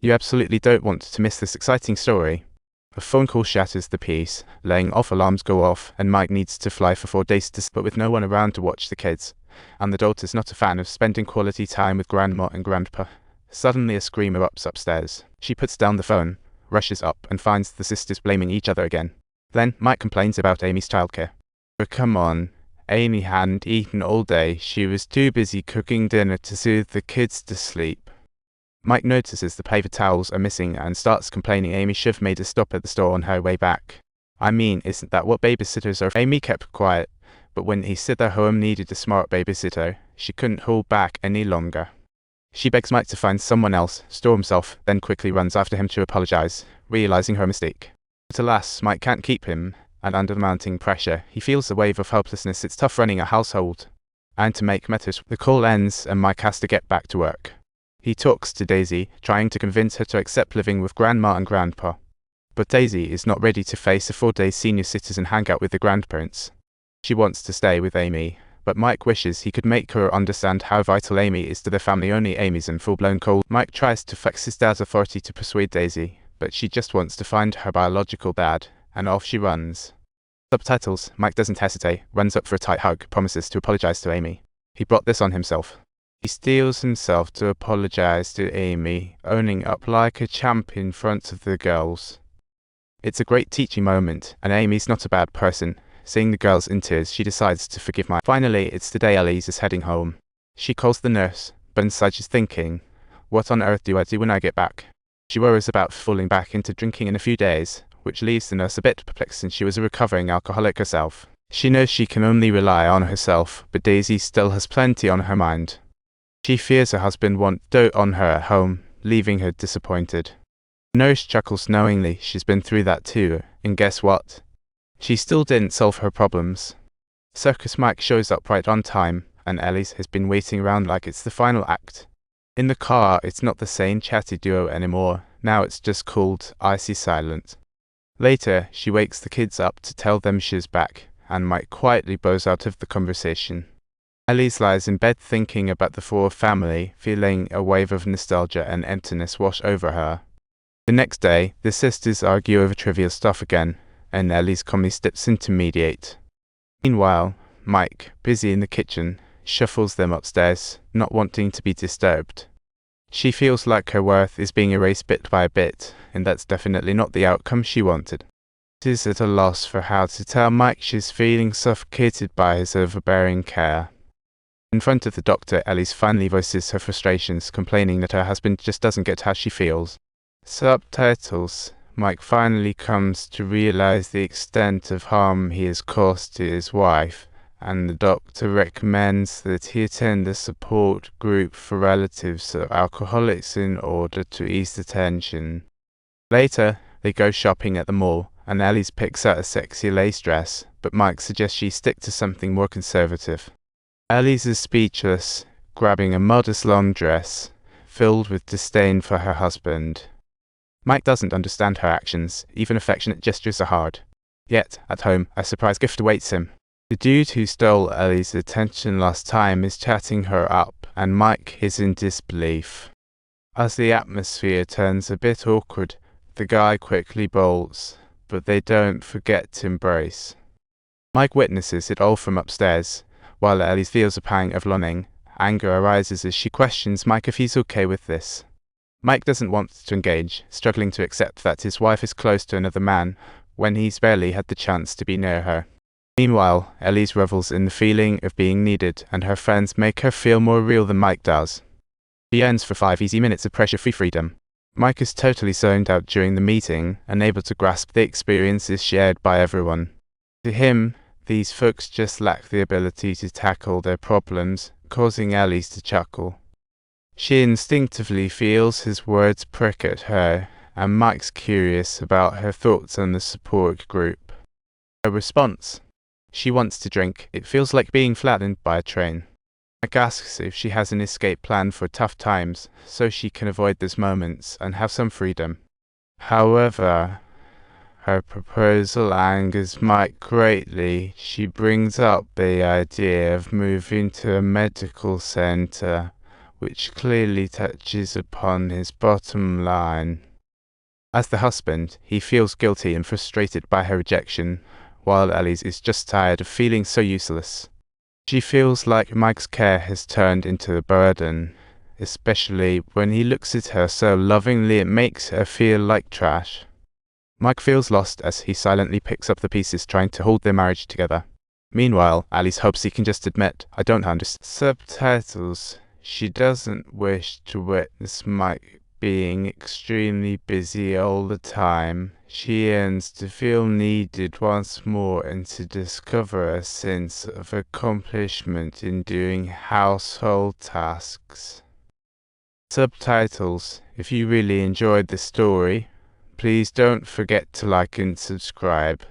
You absolutely don't want to miss this exciting story. A phone call shatters the peace, laying off alarms go off, and Mike needs to fly for 4 days but with no one around to watch the kids. And the daughter's not a fan of spending quality time with grandma and grandpa. Suddenly a scream erupts upstairs. She puts down the phone, rushes up, and finds the sisters blaming each other again. Then Mike complains about Amy's childcare. Oh, come on. Amy hadn't eaten all day. She was too busy cooking dinner to soothe the kids to sleep. Mike notices the paper towels are missing and starts complaining Amy should have made a stop at the store on her way back. I mean, isn't that what babysitters are? Amy kept quiet, but when he said their home needed a smart babysitter, she couldn't hold back any longer. She begs Mike to find someone else, storms off, then quickly runs after him to apologize, realizing her mistake. But alas, Mike can't keep him, and under the mounting pressure, he feels a wave of helplessness. It's tough running a household. And to make matters, the call ends and Mike has to get back to work. He talks to Daisy, trying to convince her to accept living with Grandma and Grandpa. But Daisy is not ready to face a 4-day senior citizen hangout with the grandparents. She wants to stay with Amy, but Mike wishes he could make her understand how vital Amy is to their family. Only Amy's in full-blown cold. Mike tries to flex his dad's authority to persuade Daisy, but she just wants to find her biological dad, and off she runs. Subtitles. Mike doesn't hesitate, runs up for a tight hug, promises to apologize to Amy. He brought this on himself. He steels himself to apologize to Amy, owning up like a champ in front of the girls. It's a great teaching moment, and Amy's not a bad person. Seeing the girls in tears, she decides to forgive Mike. Finally, it's the day Elise is heading home. She calls the nurse, but inside she's thinking, what on earth do I do when I get back? She worries about falling back into drinking in a few days, which leaves the nurse a bit perplexed since she was a recovering alcoholic herself. She knows she can only rely on herself, but Daisy still has plenty on her mind. She fears her husband won't dote on her at home, leaving her disappointed. The nurse chuckles knowingly she's been through that too, and guess what? She still didn't solve her problems. Circus Mike shows up right on time, and Elise has been waiting around like it's the final act. In the car, it's not the same chatty duo anymore. Now it's just called Icy Silent. Later, she wakes the kids up to tell them she's back, and Mike quietly bows out of the conversation. Elise lies in bed thinking about the Ford family, feeling a wave of nostalgia and emptiness wash over her. The next day, the sisters argue over trivial stuff again, and Elise calmly steps in to mediate. Meanwhile, Mike, busy in the kitchen, shuffles them upstairs, not wanting to be disturbed. She feels like her worth is being erased bit by bit, and that's definitely not the outcome she wanted. She is at a loss for how to tell Mike she's feeling suffocated by his overbearing care. In front of the doctor, Elise finally voices her frustrations, complaining that her husband just doesn't get how she feels. Subtitles. Mike finally comes to realize the extent of harm he has caused to his wife, and the doctor recommends that he attend a support group for relatives of alcoholics in order to ease the tension. Later, they go shopping at the mall, and Elise picks out a sexy lace dress, but Mike suggests she stick to something more conservative. Elise is speechless, grabbing a modest long dress, filled with disdain for her husband. Mike doesn't understand her actions, even affectionate gestures are hard. Yet, at home, a surprise gift awaits him. The dude who stole Ellie's attention last time is chatting her up, and Mike is in disbelief. As the atmosphere turns a bit awkward, the guy quickly bolts, but they don't forget to embrace. Mike witnesses it all from upstairs, while Ellie feels a pang of longing. Anger arises as she questions Mike if he's okay with this. Mike doesn't want to engage, struggling to accept that his wife is close to another man when he's barely had the chance to be near her. Meanwhile, Elise revels in the feeling of being needed, and her friends make her feel more real than Mike does. She yearns for 5 easy minutes of pressure-free freedom. Mike is totally zoned out during the meeting, unable to grasp the experiences shared by everyone. To him, these folks just lack the ability to tackle their problems, causing Elise to chuckle. She instinctively feels his words prick at her, and Mike's curious about her thoughts on the support group. Her response: she wants to drink. It feels like being flattened by a train. Mike asks if she has an escape plan for tough times, so she can avoid those moments and have some freedom. However, her proposal angers Mike greatly. She brings up the idea of moving to a medical center which clearly touches upon his bottom line. As the husband, he feels guilty and frustrated by her rejection, while Ellie's is just tired of feeling so useless. She feels like Mike's care has turned into a burden, especially when he looks at her so lovingly it makes her feel like trash. Mike feels lost as he silently picks up the pieces trying to hold their marriage together. Meanwhile, Alice hopes he can just admit, "I don't understand." Subtitles. She doesn't wish to witness Mike being extremely busy all the time. She yearns to feel needed once more and to discover a sense of accomplishment in doing household tasks. Subtitles. If you really enjoyed the story, please don't forget to like and subscribe.